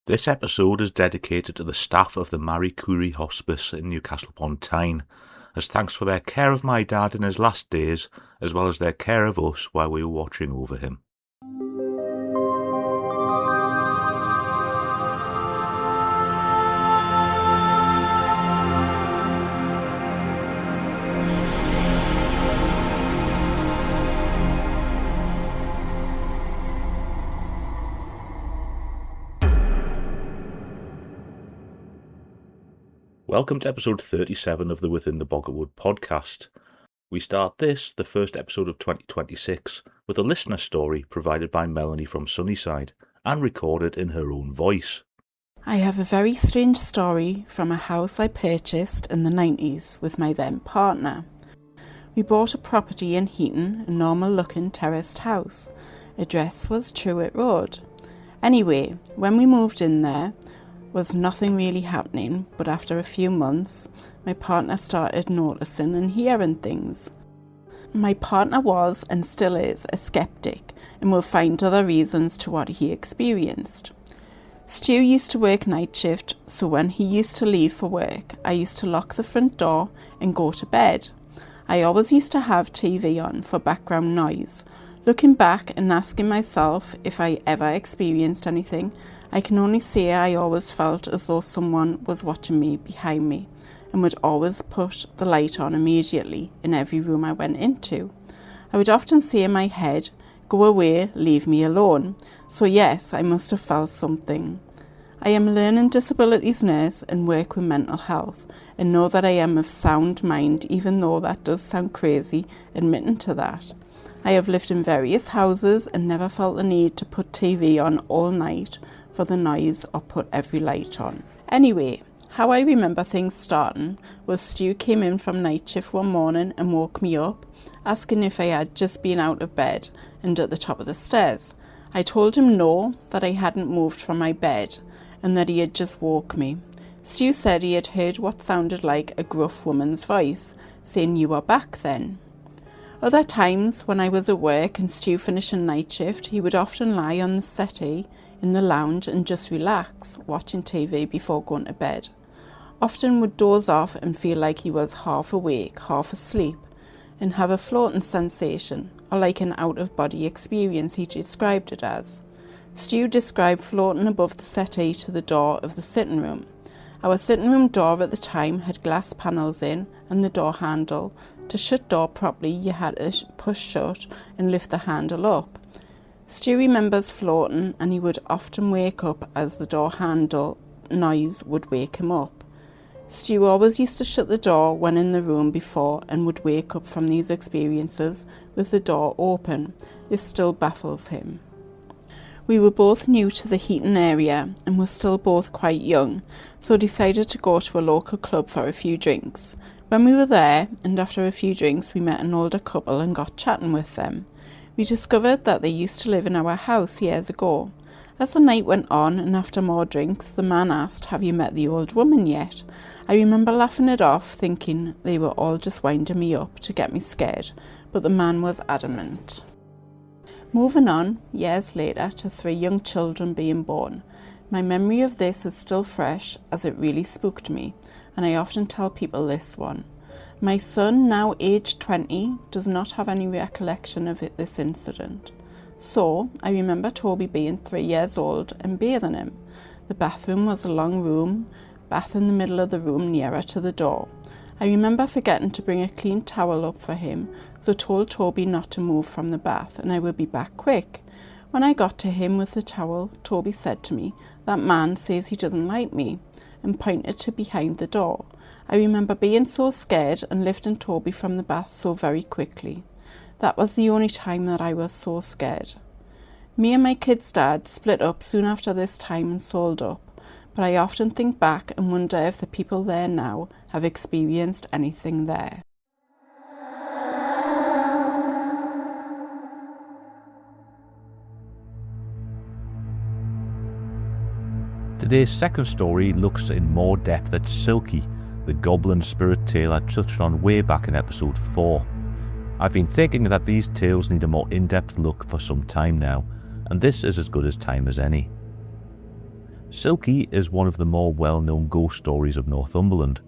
This episode is dedicated to the staff of the Marie Curie Hospice in Newcastle upon Tyne, as thanks for their care of my dad in his last days, as well as their care of us while we were watching over him. Welcome to episode 37 of the Within the Boggart Wood podcast. We start this, the first episode of 2026, with a listener story provided by Melanie from Sunnyside and recorded in her own voice. I have a very strange story from a house I purchased in the 90s with my then partner. We bought a property in Heaton, a normal looking terraced house. Address was Trewhitt Road. Anyway, when we moved in there, was nothing really happening, but after a few months, my partner started noticing and hearing things. My partner was, and still is, a skeptic and will find other reasons to what he experienced. Stu used to work night shift, so when he used to leave for work, I used to lock the front door and go to bed. I always used to have TV on for background noise. Looking back and asking myself if I ever experienced anything, I can only say I always felt as though someone was watching me behind me and would always put the light on immediately in every room I went into. I would often say in my head, "Go away, leave me alone." So yes, I must have felt something. I am a learning disabilities nurse and work with mental health and know that I am of sound mind, even though that does sound crazy admitting to that. I have lived in various houses and never felt the need to put TV on all night for the noise or put every light on. Anyway, how I remember things starting was Stu came in from night shift one morning and woke me up, asking if I had just been out of bed and at the top of the stairs. I told him no, that I hadn't moved from my bed and that he had just woke me. Stu said he had heard what sounded like a gruff woman's voice, saying, "You are back then." Other times, when I was at work and Stu finishing night shift, he would often lie on the settee in the lounge and just relax, watching TV before going to bed. Often would doze off and feel like he was half awake, half asleep, and have a floating sensation, or like an out-of-body experience he described it as. Stu described floating above the settee to the door of the sitting room. Our sitting room door at the time had glass panels in and the door handle. To shut door properly, you had to push shut and lift the handle up. Stu remembers floating and he would often wake up as the door handle noise would wake him up. Stu always used to shut the door when in the room before and would wake up from these experiences with the door open. This still baffles him. We were both new to the Heaton area and were still both quite young, so decided to go to a local club for a few drinks. When we were there, and after a few drinks, we met an older couple and got chatting with them. We discovered that they used to live in our house years ago. As the night went on and after more drinks, the man asked, "Have you met the old woman yet?" I remember laughing it off, thinking they were all just winding me up to get me scared, but the man was adamant. Moving on, years later, to 3 young children being born. My memory of this is still fresh as it really spooked me, and I often tell people this one. My son, now aged 20, does not have any recollection of this incident. So, I remember Toby being 3 years old and bathing him. The bathroom was a long room, bath in the middle of the room nearer to the door. I remember forgetting to bring a clean towel up for him, so told Toby not to move from the bath and I would be back quick. When I got to him with the towel, Toby said to me, "That man says he doesn't like me," and pointed to behind the door. I remember being so scared and lifting Toby from the bath so very quickly. That was the only time that I was so scared. Me and my kid's dad split up soon after this time and sold up, but I often think back and wonder if the people there now have experienced anything there. Today's second story looks in more depth at Silky, the goblin spirit tale I touched on way back in episode 4. I've been thinking that these tales need a more in-depth look for some time now, and this is as good as time as any. Silky is one of the more well-known ghost stories of Northumberland,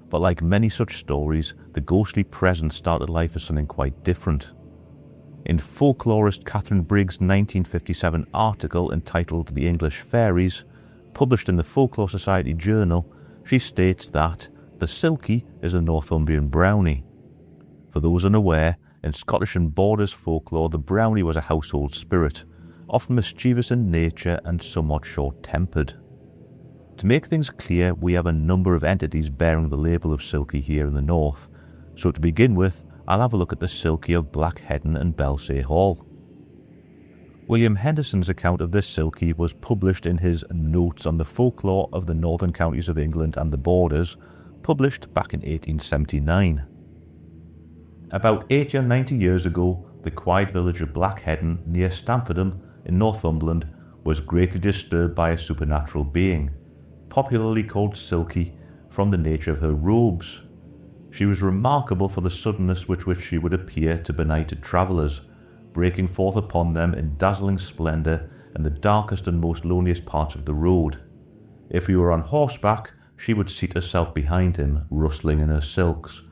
but like many such stories, the ghostly presence started life as something quite different. In folklorist Catherine Briggs' 1957 article entitled The English Fairies, published in the Folklore Society Journal, she states that the Silky is a Northumbrian brownie. For those unaware, in Scottish and Borders folklore, the brownie was a household spirit, often mischievous in nature and somewhat short-tempered. To make things clear, we have a number of entities bearing the label of Silky here in the north, so to begin with, I'll have a look at the Silky of Black Heaton and Belsay Hall. William Henderson's account of this Silky was published in his Notes on the Folklore of the Northern Counties of England and the Borders, published back in 1879. About 80 or 90 years ago, the quiet village of Black Heaton near Stamfordham in Northumberland was greatly disturbed by a supernatural being, popularly called Silky from the nature of her robes. She was remarkable for the suddenness with which she would appear to benighted travellers, breaking forth upon them in dazzling splendour in the darkest and most loneliest parts of the road. If he were on horseback, she would seat herself behind him, rustling in her silks,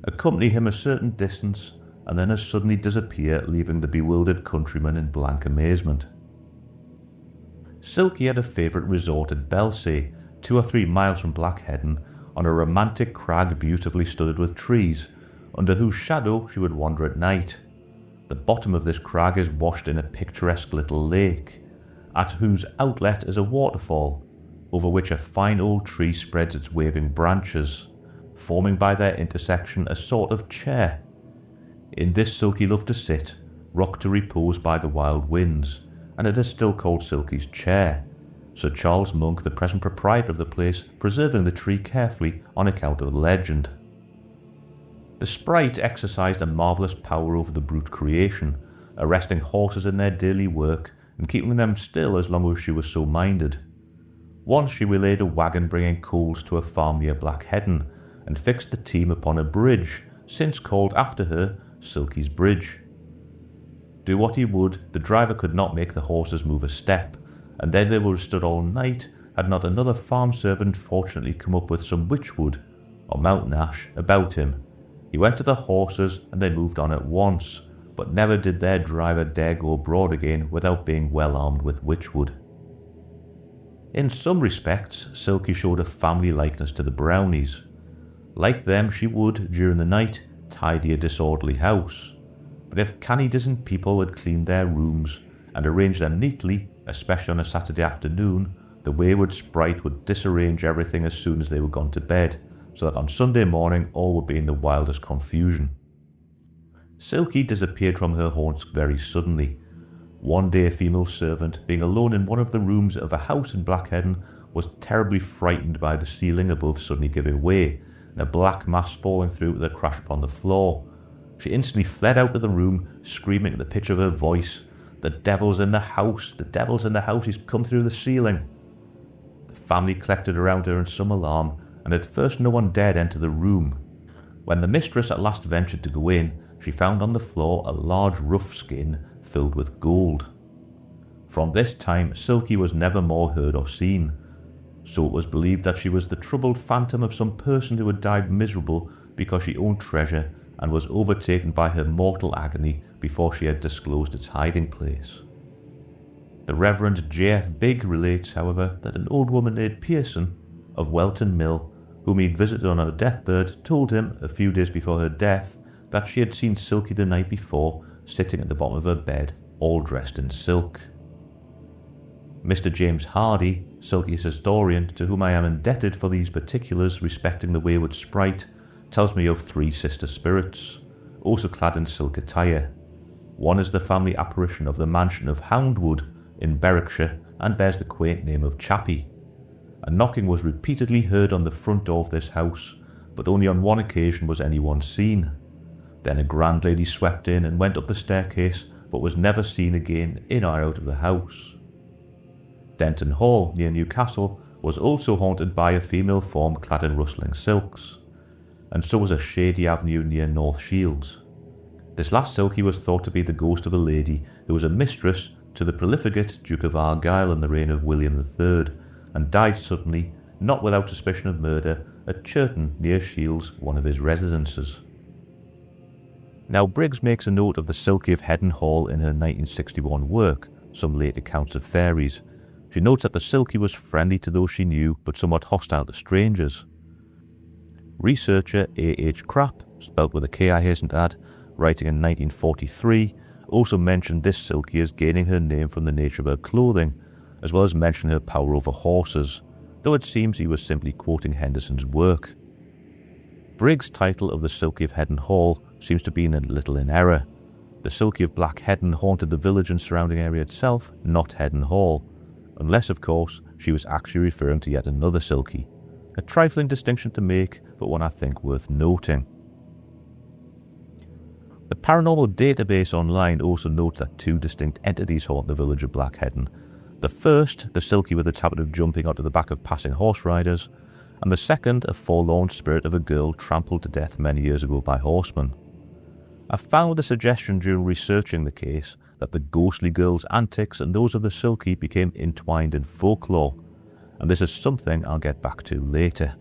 accompany him a certain distance, and then as suddenly disappear, leaving the bewildered countryman in blank amazement. Silky had a favourite resort at Belsay, 2 or 3 miles from Black Heaton, on a romantic crag beautifully studded with trees, under whose shadow she would wander at night. The bottom of this crag is washed in a picturesque little lake, at whose outlet is a waterfall, over which a fine old tree spreads its waving branches, forming by their intersection a sort of chair. In this Silky loved to sit, rocked to repose by the wild winds, and it is still called Silky's chair, Sir Charles Monk, the present proprietor of the place, preserving the tree carefully on account of the legend. The sprite exercised a marvellous power over the brute creation, arresting horses in their daily work and keeping them still as long as she was so minded. Once she waylaid a wagon bringing coals to a farm near Black Heaton, and fixed the team upon a bridge, since called after her Silky's Bridge. Do what he would, the driver could not make the horses move a step, and then they would have stood all night had not another farm servant fortunately come up with some witchwood, or mountain ash, about him. He went to the horses and they moved on at once, but never did their driver dare go abroad again without being well armed with witchwood. In some respects, Silky showed a family likeness to the Brownies. Like them, she would, during the night, tidy a disorderly house. But if canny decent people had cleaned their rooms and arranged them neatly, especially on a Saturday afternoon, the wayward sprite would disarrange everything as soon as they were gone to bed, so that on Sunday morning all would be in the wildest confusion. Silky disappeared from her haunts very suddenly. One day a female servant, being alone in one of the rooms of a house in Black Heaton, was terribly frightened by the ceiling above suddenly giving way, and a black mass falling through with a crash upon the floor. She instantly fled out of the room, screaming at the pitch of her voice, "The devil's in the house! The devil's in the house! He's come through the ceiling!" The family collected around her in some alarm, and at first no one dared enter the room. When the mistress at last ventured to go in, she found on the floor a large rough skin filled with gold. From this time Silky was never more heard or seen, so it was believed that she was the troubled phantom of some person who had died miserable because she owned treasure and was overtaken by her mortal agony before she had disclosed its hiding place. The Reverend J.F. Bigg relates, however, that an old woman named Pearson of Welton Mill, whom he'd visited on her deathbed, told him, a few days before her death, that she had seen Silky the night before, sitting at the bottom of her bed, all dressed in silk. Mr. James Hardy, Silky's historian, to whom I am indebted for these particulars respecting the wayward sprite, tells me of 3 sister spirits, also clad in silk attire. One is the family apparition of the mansion of Houndwood in Berwickshire and bears the quaint name of Chappie. A knocking was repeatedly heard on the front door of this house, but only on one occasion was anyone seen. Then a grand lady swept in and went up the staircase, but was never seen again in or out of the house. Denton Hall, near Newcastle, was also haunted by a female form clad in rustling silks, and so was a shady avenue near North Shields. This last Silky was thought to be the ghost of a lady who was a mistress to the profligate Duke of Argyll in the reign of William III, and died suddenly, not without suspicion of murder, at Churton near Shields, one of his residences. Now, Briggs makes a note of the Silky of Heddon Hall in her 1961 work, Some Late Accounts of Fairies. She notes that the Silky was friendly to those she knew, but somewhat hostile to strangers. Researcher A.H. Krapp, spelt with a K I hasten to add, writing in 1943, also mentioned this Silky as gaining her name from the nature of her clothing, as well as mentioning her power over horses, though it seems he was simply quoting Henderson's work. Briggs' title of the Silky of Heddon Hall seems to be a little in error. The Silky of Black Heaton haunted the village and surrounding area itself, not Heddon Hall, unless, of course, she was actually referring to yet another Silky. A trifling distinction to make, but one I think worth noting. The paranormal database online also notes that two distinct entities haunt the village of Black Heaton. The first, the Silky with its habit of jumping onto the back of passing horse riders, and the second, a forlorn spirit of a girl trampled to death many years ago by horsemen. I found a suggestion during researching the case that the ghostly girl's antics and those of the Silky became entwined in folklore, and this is something I'll get back to later.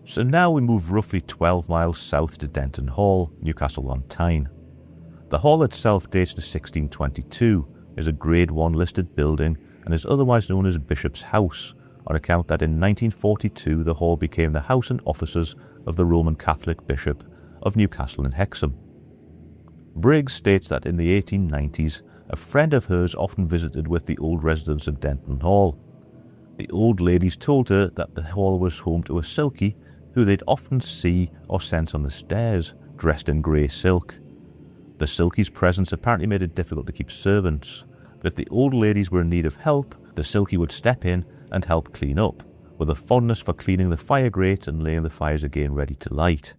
So now we move roughly 12 miles south to Denton Hall, Newcastle on Tyne. The hall itself dates to 1622, is a Grade 1 listed building, and is otherwise known as Bishop's House, on account that in 1942 the hall became the house and offices of the Roman Catholic Bishop of Newcastle and Hexham. Briggs states that in the 1890s, a friend of hers often visited with the old residents of Denton Hall. The old ladies told her that the hall was home to a Silky who they'd often see or sense on the stairs, dressed in grey silk. The Silky's presence apparently made it difficult to keep servants, but if the old ladies were in need of help, the Silky would step in and help clean up, with a fondness for cleaning the fire grate and laying the fires again ready to light.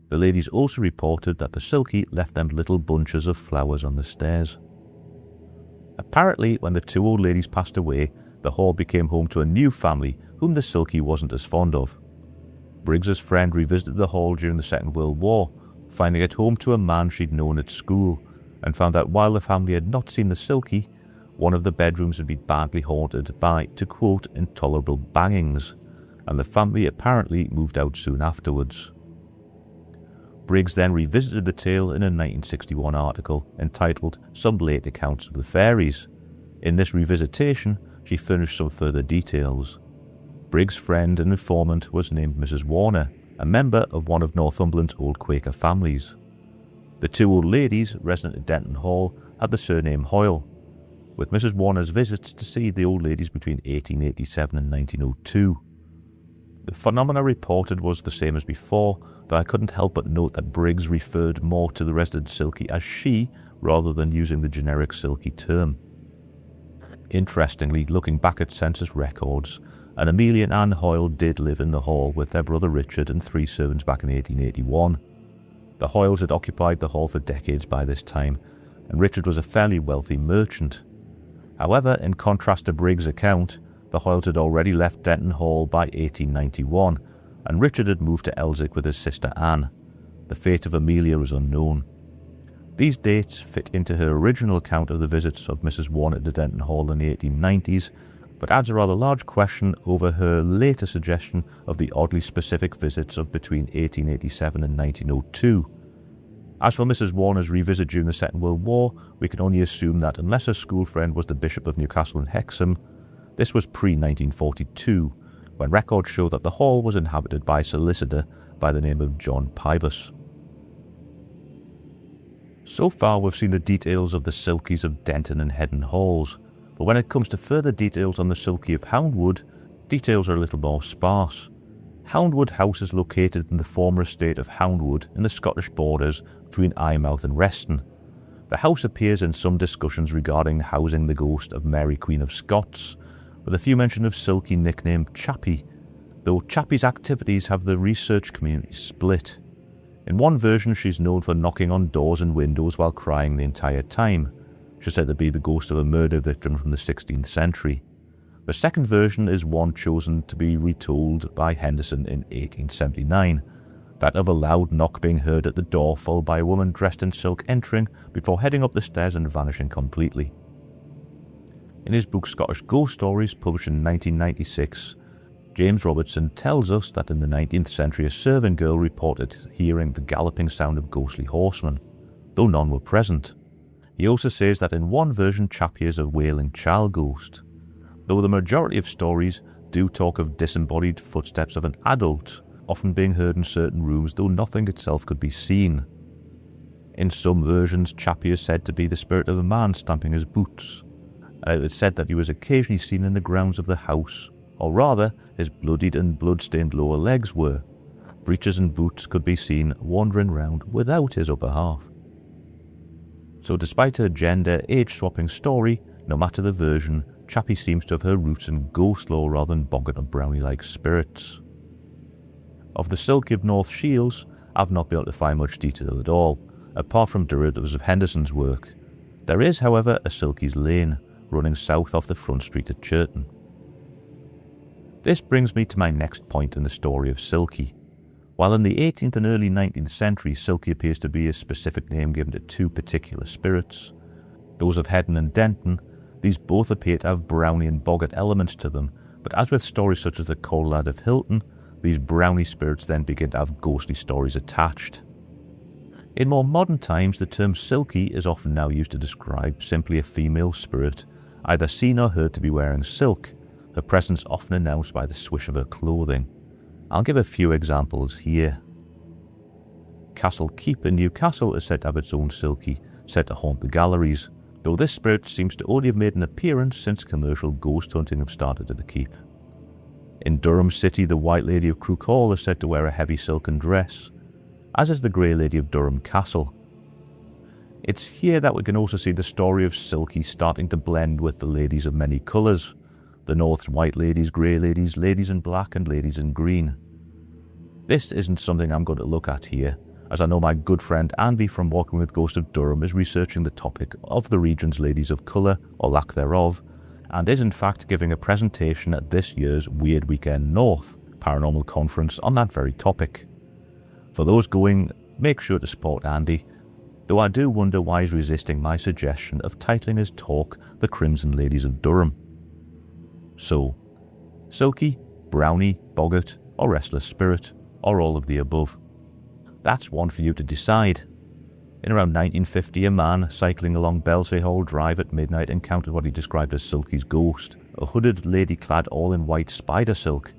The ladies also reported that the Silky left them little bunches of flowers on the stairs. Apparently, when the two old ladies passed away, the hall became home to a new family whom the Silky wasn't as fond of. Briggs's friend revisited the hall during the Second World War, finding it home to a man she'd known at school, and found that while the family had not seen the Silky, one of the bedrooms had been badly haunted by, to quote, intolerable bangings, and the family apparently moved out soon afterwards. Briggs then revisited the tale in a 1961 article entitled Some Late Accounts of the Fairies. In this revisitation, she furnished some further details. Briggs' friend and informant was named Mrs. Warner, a member of one of Northumberland's old Quaker families. The two old ladies, resident at Denton Hall, had the surname Hoyle, with Mrs. Warner's visits to see the old ladies between 1887 and 1902. The phenomena reported was the same as before, though I couldn't help but note that Briggs referred more to the resident Silky as she, rather than using the generic Silky term. Interestingly, looking back at census records, an Amelia and Anne Hoyle did live in the hall with their brother Richard and 3 servants back in 1881. The Hoyles had occupied the hall for decades by this time, and Richard was a fairly wealthy merchant. However, in contrast to Briggs' account, the Hoyles had already left Denton Hall by 1891, and Richard had moved to Elsick with his sister Anne. The fate of Amelia is unknown. These dates fit into her original account of the visits of Mrs. Warner to Denton Hall in the 1890s, but adds a rather large question over her later suggestion of the oddly specific visits of between 1887 and 1902. As for Mrs. Warner's revisit during the Second World War, we can only assume that unless her school friend was the Bishop of Newcastle and Hexham, this was pre-1942, when records show that the hall was inhabited by a solicitor by the name of John Pybus. So far we've seen the details of the Silkies of Denton and Heddon Halls, but when it comes to further details on the Silky of Houndwood, details are a little more sparse. Houndwood House is located in the former estate of Houndwood in the Scottish borders between Eyemouth and Reston. The house appears in some discussions regarding housing the ghost of Mary Queen of Scots, with a few mention of Silky nicknamed Chappie, though Chappie's activities have the research community split. In one version, she's known for knocking on doors and windows while crying the entire time. She's said to be the ghost of a murder victim from the 16th century. The second version is one chosen to be retold by Henderson in 1879, that of a loud knock being heard at the door, followed by a woman dressed in silk entering before heading up the stairs and vanishing completely. In his book Scottish Ghost Stories, published in 1996, James Robertson tells us that in the 19th century a servant girl reported hearing the galloping sound of ghostly horsemen, though none were present. He also says that in one version Chap hears a wailing child ghost, though the majority of stories do talk of disembodied footsteps of an adult, often being heard in certain rooms, though nothing itself could be seen. In some versions, Chappie is said to be the spirit of a man stamping his boots. It is said that he was occasionally seen in the grounds of the house, or rather, his bloodied and blood-stained lower legs were. Breeches and boots could be seen wandering round without his upper half. So despite her gender, age-swapping story, no matter the version, Chappie seems to have her roots in ghost lore rather than boggart or brownie-like spirits. Of the Silky of North Shields, I've not been able to find much detail at all, apart from derivatives of Henderson's work. There is, however, a Silkies Lane, running south off the front street at Churton. This brings me to my next point in the story of Silky. While in the 18th and early 19th century, Silky appears to be a specific name given to two particular spirits, those of Heaton and Denton, these both appear to have brownie and boggart elements to them, but as with stories such as the Coal Lad of Hilton, these brownie spirits then begin to have ghostly stories attached. In more modern times, the term Silky is often now used to describe simply a female spirit, either seen or heard to be wearing silk, her presence often announced by the swish of her clothing. I'll give a few examples here. Castle Keep in Newcastle is said to have its own Silky, said to haunt the galleries, though this spirit seems to only have made an appearance since commercial ghost hunting have started at the keep. In Durham City, the White Lady of Crook Hall is said to wear a heavy silken dress, as is the Grey Lady of Durham Castle. It's here that we can also see the story of Silky starting to blend with the ladies of many colours, the North's white ladies, grey ladies, ladies in black and ladies in green. This isn't something I'm going to look at here, as I know my good friend Andy from Walking with Ghost of Durham is researching the topic of the region's ladies of colour, or lack thereof, and is in fact giving a presentation at this year's Weird Weekend North Paranormal Conference on that very topic. For those going, make sure to support Andy, though I do wonder why he's resisting my suggestion of titling his talk The Crimson Ladies of Durham. So, Silky, Brownie, Boggart, or Restless Spirit, or all of the above. That's one for you to decide. In around 1950, a man cycling along Belsay Hall Drive at midnight encountered what he described as Silky's ghost, a hooded lady clad all in white spider silk.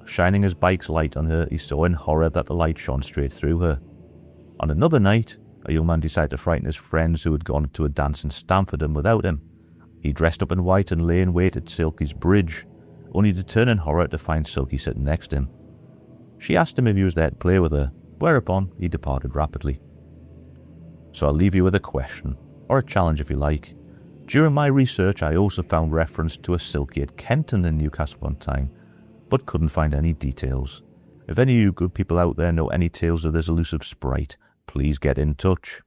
Shining his bike's light on her, he saw in horror that the light shone straight through her. On another night, a young man decided to frighten his friends who had gone to a dance in Stamford without him. He dressed up in white and lay in wait at Silky's bridge, only to turn in horror to find Silky sitting next to him. She asked him if he was there to play with her, whereupon he departed rapidly. So I'll leave you with a question, or a challenge if you like. During my research I also found reference to a Silky at Kenton in Newcastle one time, but couldn't find any details. If any of you good people out there know any tales of this elusive sprite, please get in touch.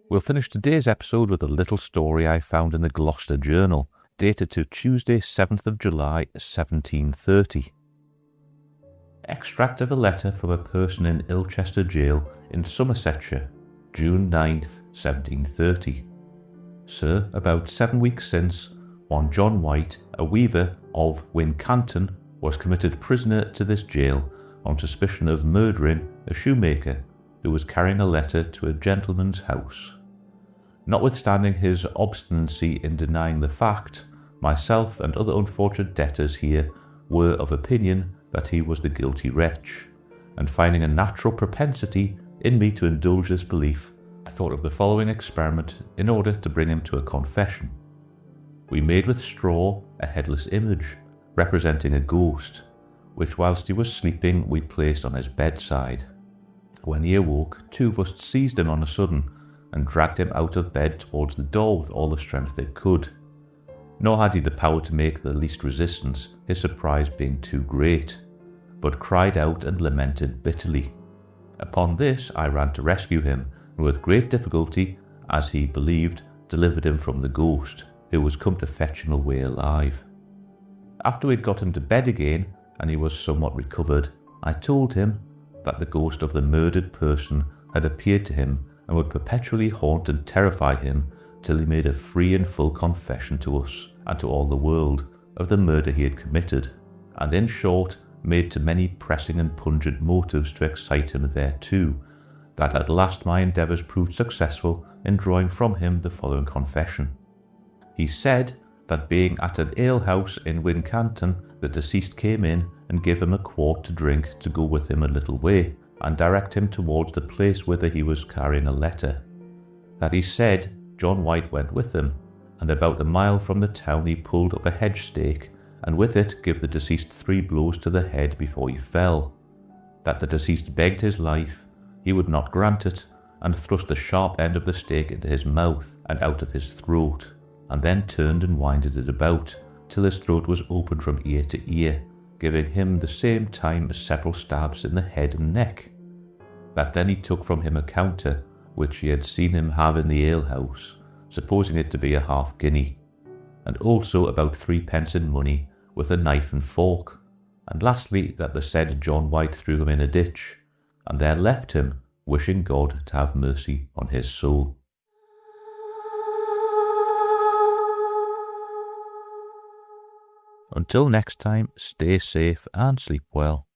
We'll finish today's episode with a little story I found in the Gloucester Journal, dated to Tuesday 7th of July 1730. Extract of a letter from a person in Ilchester Jail in Somersetshire, June 9th, 1730. Sir, about 7 weeks since, one John White, a weaver of Wincanton, was committed prisoner to this jail on suspicion of murdering a shoemaker who was carrying a letter to a gentleman's house. Notwithstanding his obstinacy in denying the fact, myself and other unfortunate debtors here were of opinion that he was the guilty wretch, and finding a natural propensity in me to indulge this belief, I thought of the following experiment in order to bring him to a confession. We made with straw a headless image, representing a ghost, which whilst he was sleeping we placed on his bedside. When he awoke, two of us seized him on a sudden, and dragged him out of bed towards the door with all the strength they could. Nor had he the power to make the least resistance, his surprise being too great, but cried out and lamented bitterly. Upon this I ran to rescue him, and with great difficulty, as he believed, delivered him from the ghost, who was come to fetch him away alive. After we had got him to bed again, and he was somewhat recovered, I told him that the ghost of the murdered person had appeared to him and would perpetually haunt and terrify him till he made a free and full confession to us and to all the world of the murder he had committed, and in short made to many pressing and pungent motives to excite him thereto, that at last my endeavours proved successful in drawing from him the following confession. He said that being at an alehouse in Wincanton, the deceased came in and gave him a quart to drink to go with him a little way, and direct him towards the place whither he was carrying a letter. That he said John White went with him, and about a mile from the town he pulled up a hedge stake, and with it gave the deceased 3 blows to the head before he fell. That the deceased begged his life, he would not grant it, and thrust the sharp end of the stake into his mouth and out of his throat, and then turned and winded it about, till his throat was opened from ear to ear, giving him the same time several stabs in the head and neck. That then he took from him a counter, which he had seen him have in the alehouse, supposing it to be a half-guinea, and also about 3 pence in money, with a knife and fork, and lastly that the said John White threw him in a ditch, and there left him, wishing God to have mercy on his soul. Until next time, stay safe and sleep well.